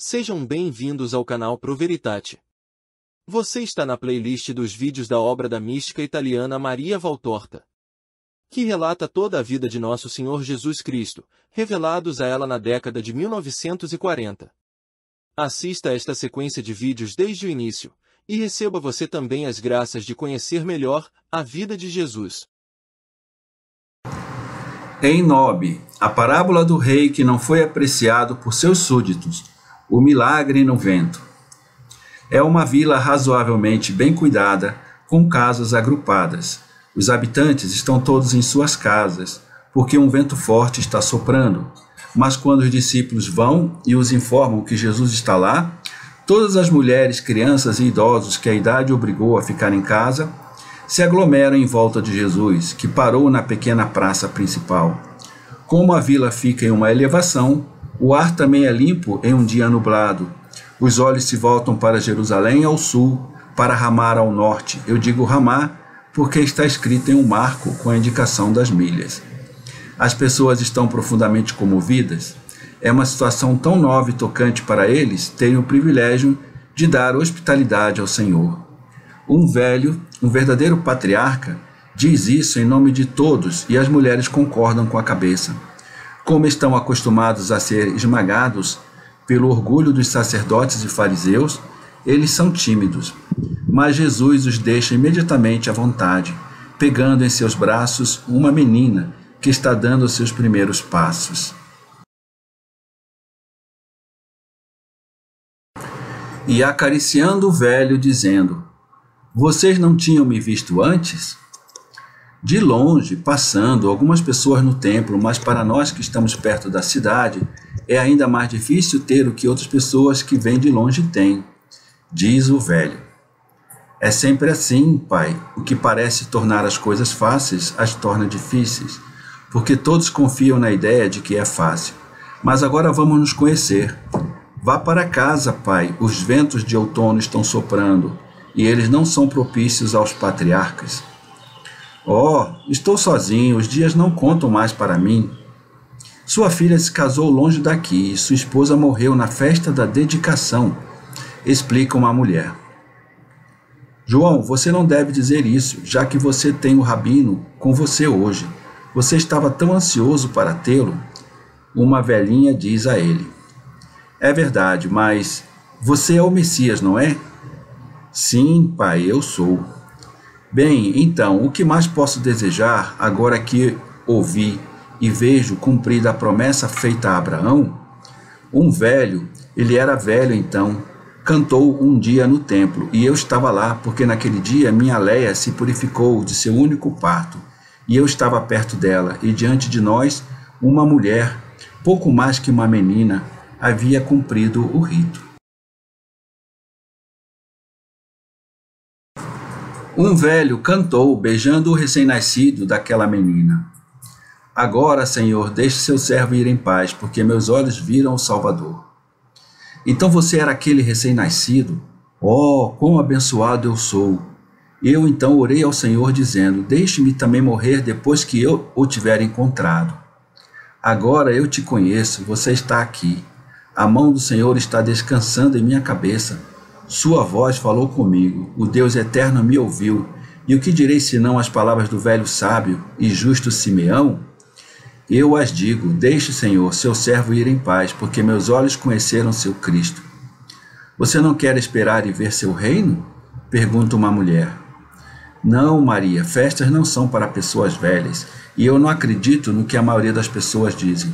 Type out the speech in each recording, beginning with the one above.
Sejam bem-vindos ao canal Pro Veritate. Você está na playlist dos vídeos da obra da mística italiana Maria Valtorta, que relata toda a vida de Nosso Senhor Jesus Cristo, revelados a ela na década de 1940. Assista a esta sequência de vídeos desde o início, e receba você também as graças de conhecer melhor a vida de Jesus. Em Nob, a parábola do rei que não foi apreciado por seus súditos. O milagre no vento. É uma vila razoavelmente bem cuidada, com casas agrupadas. Os habitantes estão todos em suas casas, porque um vento forte está soprando. Mas quando os discípulos vão e os informam que Jesus está lá, todas as mulheres, crianças e idosos que a idade obrigou a ficar em casa, se aglomeram em volta de Jesus, que parou na pequena praça principal. Como a vila fica em uma elevação, o ar também é limpo em um dia nublado. Os olhos se voltam para Jerusalém ao sul, para Ramá ao norte. Eu digo Ramá porque está escrito em um marco com a indicação das milhas. As pessoas estão profundamente comovidas. É uma situação tão nova e tocante para eles terem o privilégio de dar hospitalidade ao Senhor. Um verdadeiro patriarca, diz isso em nome de todos e as mulheres concordam com a cabeça. Como estão acostumados a ser esmagados pelo orgulho dos sacerdotes e fariseus, eles são tímidos. Mas Jesus os deixa imediatamente à vontade, pegando em seus braços uma menina que está dando seus primeiros passos. E acariciando o velho, dizendo: Vocês não tinham me visto antes? De longe, passando, algumas pessoas no templo, mas para nós que estamos perto da cidade, é ainda mais difícil ter o que outras pessoas que vêm de longe têm, diz o velho. É sempre assim, pai, o que parece tornar as coisas fáceis as torna difíceis, porque todos confiam na ideia de que é fácil. Mas agora vamos nos conhecer. Vá para casa, pai, os ventos de outono estão soprando, e eles não são propícios aos patriarcas. Oh, estou sozinho, os dias não contam mais para mim. Sua filha se casou longe daqui e sua esposa morreu na festa da dedicação, explica uma mulher. João, você não deve dizer isso, já que você tem o rabino com você hoje. Você estava tão ansioso para tê-lo? Uma velhinha diz a ele. É verdade, mas você é o Messias, não é? Sim, pai, eu sou. Bem, então, o que mais posso desejar agora que ouvi e vejo cumprida a promessa feita a Abraão? Um velho, ele era velho então, cantou um dia no templo, e eu estava lá, porque naquele dia minha Leia se purificou de seu único parto, e eu estava perto dela, e diante de nós, uma mulher, pouco mais que uma menina, havia cumprido o rito. Um velho cantou, beijando o recém-nascido daquela menina. Agora, Senhor, deixe seu servo ir em paz, porque meus olhos viram o Salvador. Então você era aquele recém-nascido? Oh, quão abençoado eu sou! Eu então orei ao Senhor, dizendo, deixe-me também morrer depois que eu o tiver encontrado. Agora eu te conheço, você está aqui. A mão do Senhor está descansando em minha cabeça. Sua voz falou comigo, o Deus eterno me ouviu, e o que direi senão as palavras do velho sábio e justo Simeão? Eu as digo, deixe, Senhor, seu servo ir em paz, porque meus olhos conheceram seu Cristo. Você não quer esperar e ver seu reino? Pergunta uma mulher. Não, Maria, festas não são para pessoas velhas, e eu não acredito no que a maioria das pessoas dizem.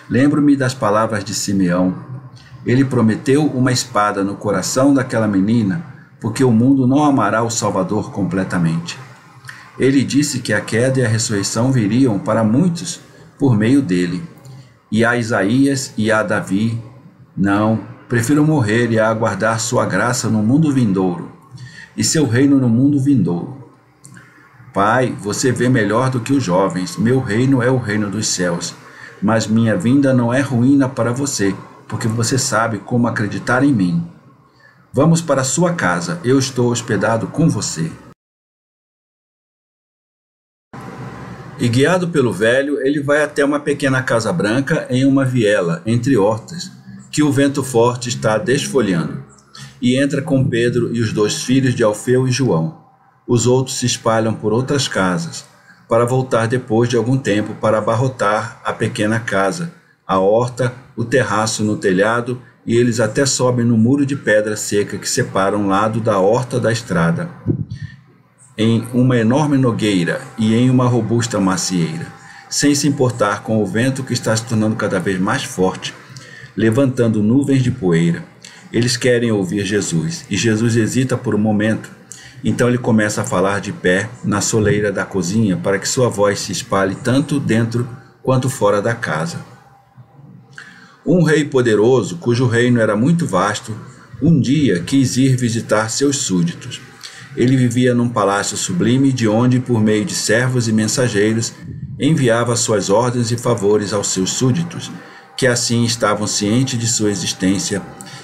Lembro-me das palavras de Simeão. Ele prometeu uma espada no coração daquela menina, porque o mundo não amará o Salvador completamente. Ele disse que a queda e a ressurreição viriam para muitos por meio dele. E a Isaías e a Davi, não, prefiro morrer e aguardar sua graça no mundo vindouro, e seu reino no mundo vindouro. Pai, você vê melhor do que os jovens, meu reino é o reino dos céus, mas minha vinda não é ruína para você, porque você sabe como acreditar em mim. Vamos para sua casa, eu estou hospedado com você. E guiado pelo velho, ele vai até uma pequena casa branca em uma viela, entre hortas, que o vento forte está desfolhando, e entra com Pedro e os 2 filhos de Alfeu e João. Os outros se espalham por outras casas, para voltar depois de algum tempo para abarrotar a pequena casa, a horta, o terraço no telhado, e eles até sobem no muro de pedra seca que separa um lado da horta da estrada, em uma enorme nogueira e em uma robusta macieira, sem se importar com o vento que está se tornando cada vez mais forte, levantando nuvens de poeira. Eles querem ouvir Jesus, e Jesus hesita por um momento. Então ele começa a falar de pé na soleira da cozinha para que sua voz se espalhe tanto dentro quanto fora da casa. Um rei poderoso, cujo reino era muito vasto, um dia quis ir visitar seus súditos. Ele vivia num palácio sublime de onde, por meio de servos e mensageiros, enviava suas ordens e favores aos seus súditos, que assim estavam cientes de sua existência,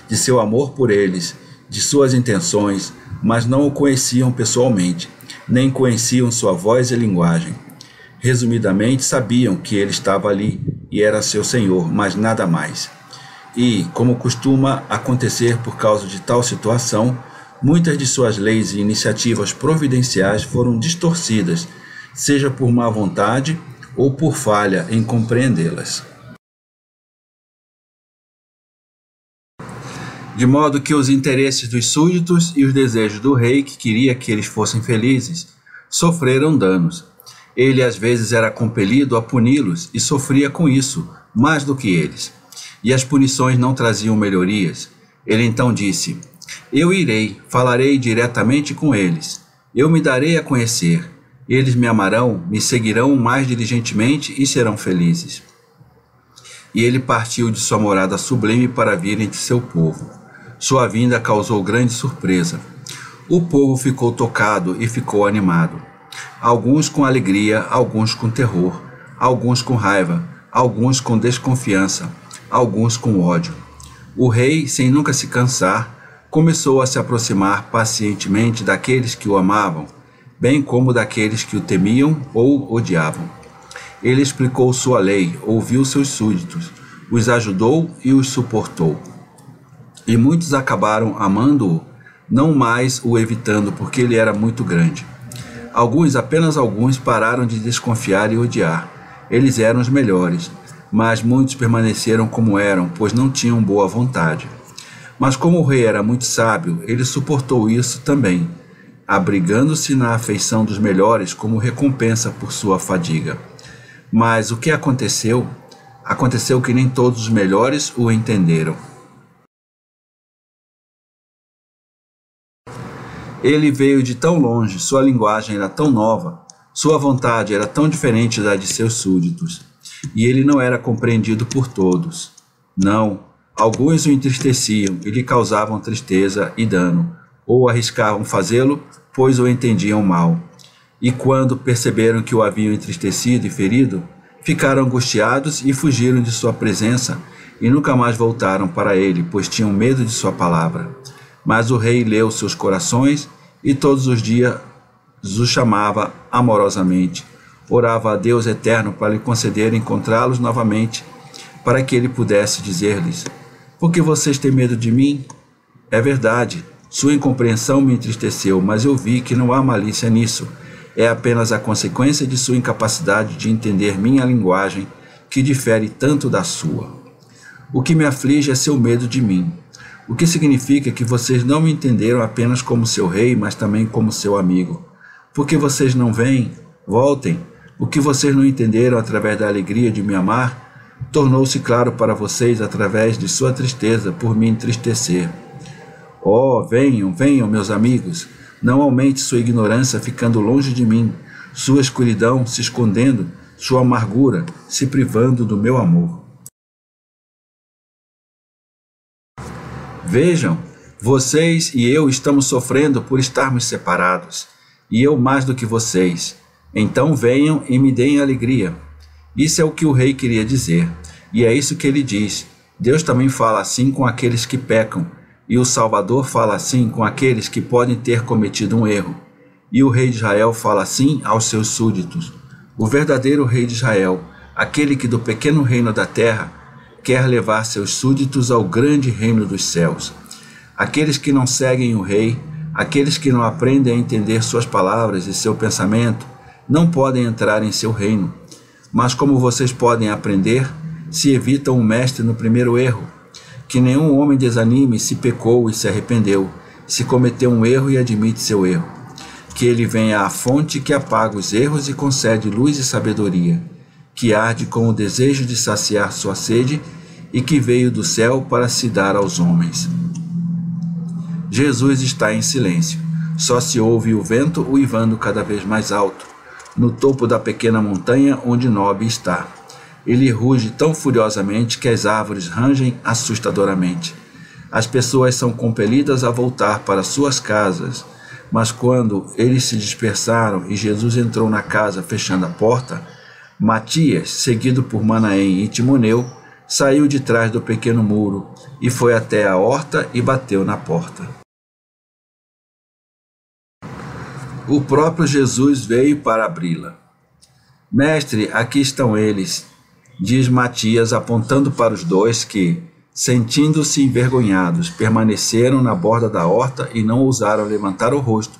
de seu amor por eles, de suas intenções, mas não o conheciam pessoalmente, nem conheciam sua voz e linguagem. Resumidamente, sabiam que ele estava ali e era seu senhor, mas nada mais. E, como costuma acontecer por causa de tal situação, muitas de suas leis e iniciativas providenciais foram distorcidas, seja por má vontade ou por falha em compreendê-las. De modo que os interesses dos súditos e os desejos do rei, que queria que eles fossem felizes, sofreram danos. Ele às vezes era compelido a puni-los e sofria com isso, mais do que eles. E as punições não traziam melhorias. Ele então disse: Eu irei, falarei diretamente com eles. Eu me darei a conhecer. Eles me amarão, me seguirão mais diligentemente e serão felizes. E ele partiu de sua morada sublime para vir entre seu povo. Sua vinda causou grande surpresa. O povo ficou tocado e ficou animado. Alguns com alegria, alguns com terror, alguns com raiva, alguns com desconfiança, alguns com ódio. O rei, sem nunca se cansar, começou a se aproximar pacientemente daqueles que o amavam, bem como daqueles que o temiam ou odiavam. Ele explicou sua lei, ouviu seus súditos, os ajudou e os suportou. E muitos acabaram amando-o, não mais o evitando porque ele era muito grande. Alguns, apenas alguns, pararam de desconfiar e odiar. Eles eram os melhores, mas muitos permaneceram como eram, pois não tinham boa vontade. Mas como o rei era muito sábio, ele suportou isso também, abrigando-se na afeição dos melhores como recompensa por sua fadiga. Mas o que aconteceu? Aconteceu que nem todos os melhores o entenderam. Ele veio de tão longe, sua linguagem era tão nova, sua vontade era tão diferente da de seus súditos, e ele não era compreendido por todos. Não, alguns o entristeciam e lhe causavam tristeza e dano, ou arriscavam fazê-lo, pois o entendiam mal. E quando perceberam que o haviam entristecido e ferido, ficaram angustiados e fugiram de sua presença, e nunca mais voltaram para ele, pois tinham medo de sua palavra. Mas o rei leu seus corações e todos os dias os chamava amorosamente. Orava a Deus eterno para lhe conceder encontrá-los novamente, para que ele pudesse dizer-lhes: Por que vocês têm medo de mim? É verdade, sua incompreensão me entristeceu, mas eu vi que não há malícia nisso. É apenas a consequência de sua incapacidade de entender minha linguagem, que difere tanto da sua. O que me aflige é seu medo de mim. o que significa que vocês não me entenderam apenas como seu rei, mas também como seu amigo. Por que vocês não vêm? Voltem. O que vocês não entenderam através da alegria de me amar, tornou-se claro para vocês através de sua tristeza por me entristecer. Oh, venham, venham, meus amigos. Não aumente sua ignorância ficando longe de mim, sua escuridão se escondendo, sua amargura se privando do meu amor. Vejam, vocês e eu estamos sofrendo por estarmos separados, e eu mais do que vocês. Então venham e me deem alegria. Isso é o que o rei queria dizer, e é isso que ele diz. Deus também fala assim com aqueles que pecam, e o Salvador fala assim com aqueles que podem ter cometido um erro. E o rei de Israel fala assim aos seus súditos. O verdadeiro rei de Israel, aquele que do pequeno reino da terra quer levar seus súditos ao grande reino dos céus. Aqueles que não seguem o rei, aqueles que não aprendem a entender suas palavras e seu pensamento, não podem entrar em seu reino. Mas como vocês podem aprender, se evitam o mestre no primeiro erro. Que nenhum homem desanime se pecou e se arrependeu, se cometeu um erro e admite seu erro. Que ele venha à fonte que apaga os erros e concede luz e sabedoria, que arde com o desejo de saciar sua sede e que veio do céu para se dar aos homens. Jesus está em silêncio. Só se ouve o vento uivando cada vez mais alto, no topo da pequena montanha onde Nob está. Ele ruge tão furiosamente que as árvores rangem assustadoramente. As pessoas são compelidas a voltar para suas casas, mas quando eles se dispersaram e Jesus entrou na casa fechando a porta, Matias, seguido por Manaém e Timoneu, saiu de trás do pequeno muro e foi até a horta e bateu na porta. O próprio Jesus veio para abri-la. Mestre, aqui estão eles, diz Matias, apontando para os dois que, sentindo-se envergonhados, permaneceram na borda da horta e não ousaram levantar o rosto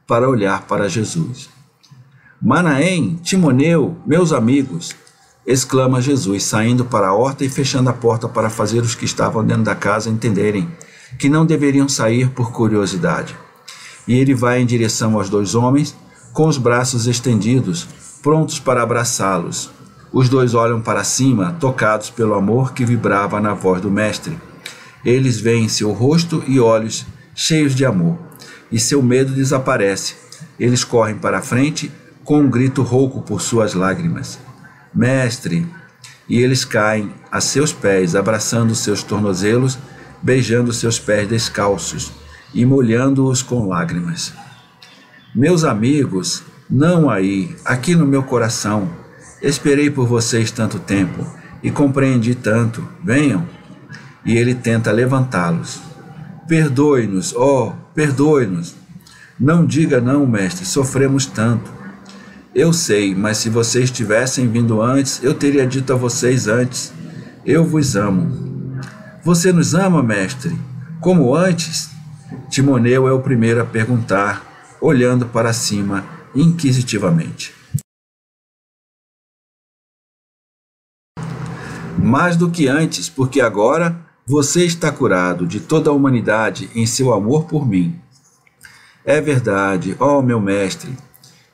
para olhar para Jesus. Manaém, Timoneu, meus amigos, exclama Jesus, saindo para a horta e fechando a porta para fazer os que estavam dentro da casa entenderem que não deveriam sair por curiosidade. E ele vai em direção aos dois homens, com os braços estendidos, prontos para abraçá-los. Os dois olham para cima, tocados pelo amor que vibrava na voz do mestre. Eles veem seu rosto e olhos cheios de amor, e seu medo desaparece. Eles correm para a frente, com um grito rouco por suas lágrimas. Mestre! E eles caem a seus pés, abraçando seus tornozelos, beijando seus pés descalços e molhando-os com lágrimas. Meus amigos, não aí, aqui no meu coração, esperei por vocês tanto tempo e compreendi tanto, venham. E ele tenta levantá-los. Perdoe-nos, oh, perdoe-nos. Não diga não, mestre, sofremos tanto. Eu sei, mas se vocês tivessem vindo antes, eu teria dito a vocês antes, eu vos amo. Você nos ama, mestre? Como antes? Timoneu é o primeiro a perguntar, olhando para cima inquisitivamente. Mais do que antes, porque agora você está curado de toda a humanidade em seu amor por mim. É verdade, ó meu mestre.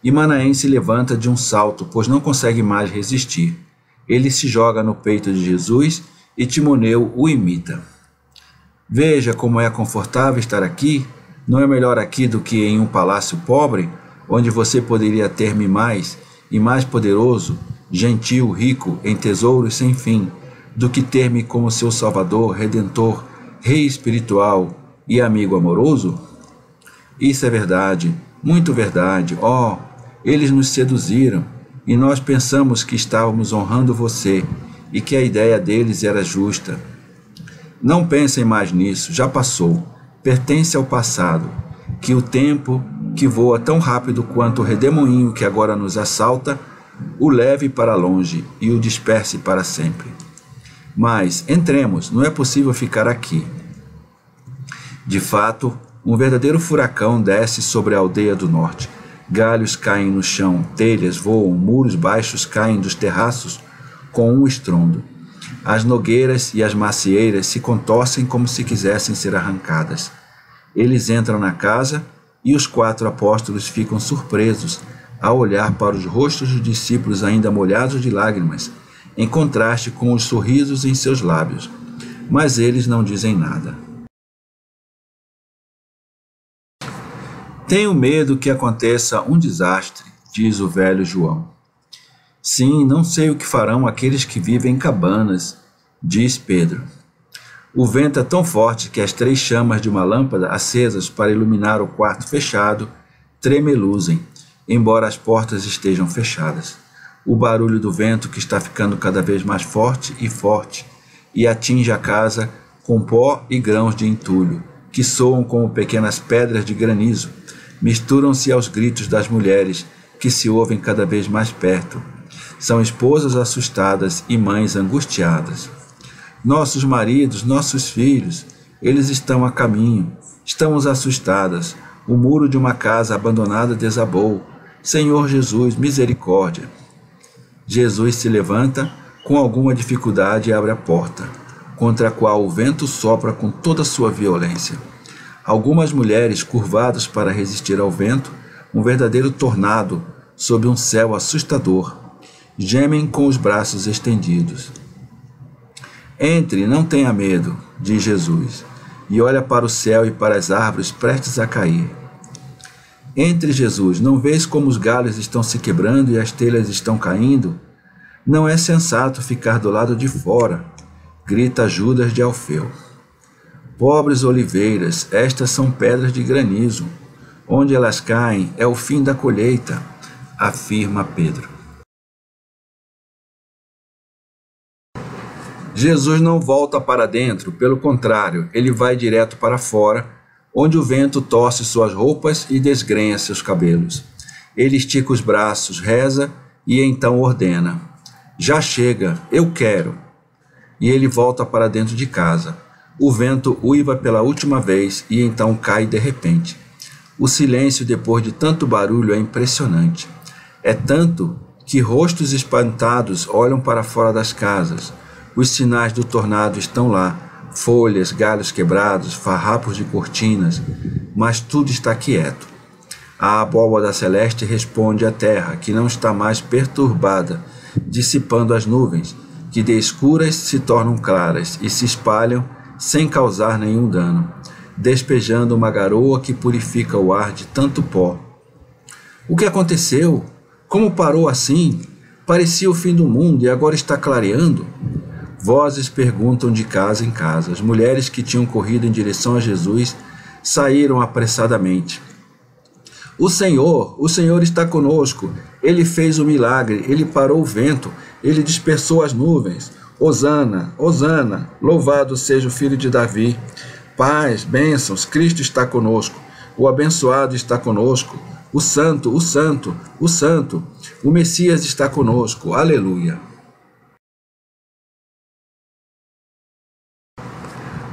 E Manaém se levanta de um salto, pois não consegue mais resistir. Ele se joga no peito de Jesus e Timoneu o imita. Veja como é confortável estar aqui. Não é melhor aqui do que em um palácio pobre, onde você poderia ter-me mais e mais poderoso, gentil, rico, em tesouros sem fim, do que ter-me como seu Salvador, Redentor, Rei espiritual e amigo amoroso? Isso é verdade, muito verdade. Oh, eles nos seduziram e nós pensamos que estávamos honrando você e que a ideia deles era justa. Não pensem mais nisso, já passou, pertence ao passado, que o tempo, que voa tão rápido quanto o redemoinho que agora nos assalta, o leve para longe e o disperse para sempre. Mas, entremos, não é possível ficar aqui. De fato, um verdadeiro furacão desce sobre a aldeia do norte. Galhos caem no chão, telhas voam, muros baixos caem dos terraços com um estrondo. As nogueiras e as macieiras se contorcem como se quisessem ser arrancadas. Eles entram na casa e os 4 apóstolos ficam surpresos ao olhar para os rostos dos discípulos ainda molhados de lágrimas, em contraste com os sorrisos em seus lábios. Mas eles não dizem nada. Tenho medo que aconteça um desastre, diz o velho João. Sim, não sei o que farão aqueles que vivem em cabanas, diz Pedro. O vento é tão forte que as 3 chamas de uma lâmpada acesas para iluminar o quarto fechado tremeluzem, embora as portas estejam fechadas. O barulho do vento que está ficando cada vez mais forte e atinge a casa com pó e grãos de entulho, que soam como pequenas pedras de granizo, misturam-se aos gritos das mulheres que se ouvem cada vez mais perto. São esposas assustadas e mães angustiadas. Nossos maridos, nossos filhos, eles estão a caminho. Estamos assustadas. O muro de uma casa abandonada desabou. Senhor Jesus, misericórdia. Jesus se levanta com alguma dificuldade e abre a porta, contra a qual o vento sopra com toda a sua violência. Algumas mulheres, curvadas para resistir ao vento, um verdadeiro tornado sob um céu assustador, gemem com os braços estendidos. Entre, não tenha medo, diz Jesus, e olha para o céu e para as árvores prestes a cair. Entre, Jesus, não vês como os galhos estão se quebrando e as telhas estão caindo? Não é sensato ficar do lado de fora, grita Judas de Alfeu. Pobres oliveiras, estas são pedras de granizo. Onde elas caem é o fim da colheita, afirma Pedro. Jesus não volta para dentro, pelo contrário, ele vai direto para fora, onde o vento torce suas roupas e desgrenha seus cabelos. Ele estica os braços, reza e então ordena: já chega, eu quero. E ele volta para dentro de casa. O vento uiva pela última vez e então cai de repente. O silêncio depois de tanto barulho é impressionante. É tanto que rostos espantados olham para fora das casas. Os sinais do tornado estão lá, folhas, galhos quebrados, farrapos de cortinas, mas tudo está quieto. A abóbada celeste responde à terra, que não está mais perturbada, dissipando as nuvens, que de escuras se tornam claras e se espalham sem causar nenhum dano, despejando uma garoa que purifica o ar de tanto pó. O que aconteceu? Como parou assim? Parecia o fim do mundo e agora está clareando? Vozes perguntam de casa em casa. As mulheres que tinham corrido em direção a Jesus saíram apressadamente. O Senhor está conosco. Ele fez o milagre, ele parou o vento, ele dispersou as nuvens. Hosana, Hosana, louvado seja o filho de Davi. Paz, bênçãos, Cristo está conosco. O abençoado está conosco. O santo, o santo, o santo. O Messias está conosco. Aleluia.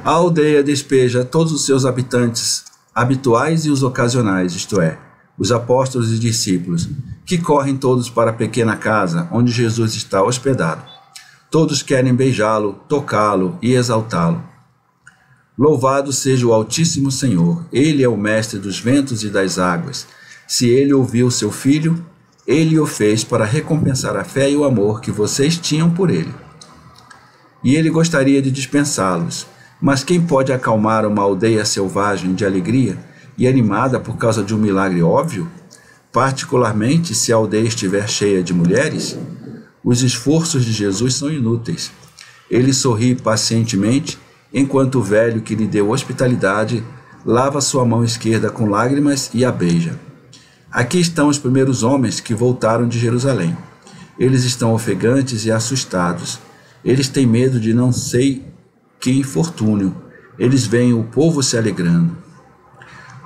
A aldeia despeja todos os seus habitantes, habituais e os ocasionais, isto é, os apóstolos e discípulos, que correm todos para a pequena casa onde Jesus está hospedado. Todos querem beijá-lo, tocá-lo e exaltá-lo. Louvado seja o Altíssimo Senhor, ele é o mestre dos ventos e das águas. Se ele ouviu seu filho, ele o fez para recompensar a fé e o amor que vocês tinham por ele. E ele gostaria de dispensá-los. Mas quem pode acalmar uma aldeia selvagem de alegria e animada por causa de um milagre óbvio? Particularmente se a aldeia estiver cheia de mulheres? Os esforços de Jesus são inúteis. Ele sorri pacientemente, enquanto o velho que lhe deu hospitalidade lava sua mão esquerda com lágrimas e a beija. Aqui estão os primeiros homens que voltaram de Jerusalém. Eles estão ofegantes e assustados. Eles têm medo de não sei que infortúnio. Eles veem o povo se alegrando.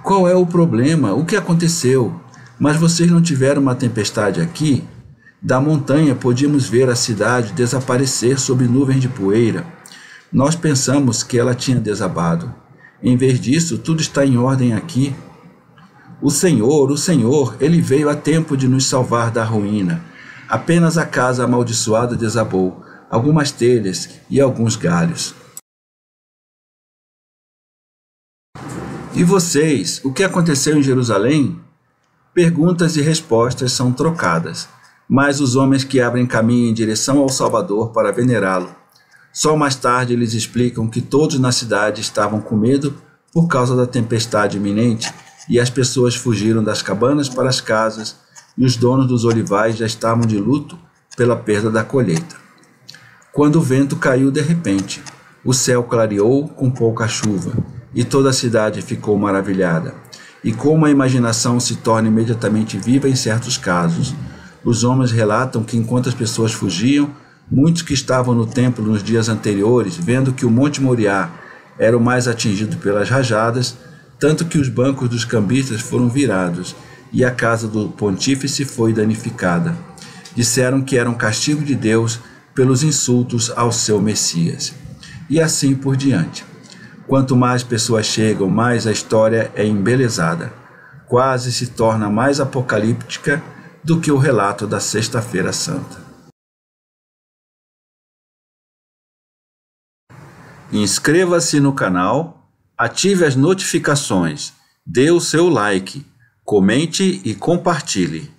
Qual é o problema? O que aconteceu? Mas vocês não tiveram uma tempestade aqui? Da montanha podíamos ver a cidade desaparecer sob nuvens de poeira. Nós pensamos que ela tinha desabado. Em vez disso, tudo está em ordem aqui. O Senhor, ele veio a tempo de nos salvar da ruína. Apenas a casa amaldiçoada desabou. algumas telhas e alguns galhos. E vocês, o que aconteceu em Jerusalém? Perguntas e respostas são trocadas, mas os homens que abrem caminho em direção ao Salvador para venerá-lo. Só mais tarde eles explicam que todos na cidade estavam com medo por causa da tempestade iminente e as pessoas fugiram das cabanas para as casas e os donos dos olivais já estavam de luto pela perda da colheita. Quando o vento caiu de repente, o céu clareou com pouca chuva e toda a cidade ficou maravilhada. E como a imaginação se torna imediatamente viva em certos casos, os homens relatam que enquanto as pessoas fugiam, muitos que estavam no templo nos dias anteriores, vendo que o Monte Moriá era o mais atingido pelas rajadas, tanto que os bancos dos cambistas foram virados e a casa do pontífice foi danificada. Disseram que era um castigo de Deus pelos insultos ao seu Messias. E assim por diante. Quanto mais pessoas chegam, mais a história é embelezada. Quase se torna mais apocalíptica do que o relato da Sexta-feira Santa. Inscreva-se no canal, ative as notificações, dê o seu like, comente e compartilhe.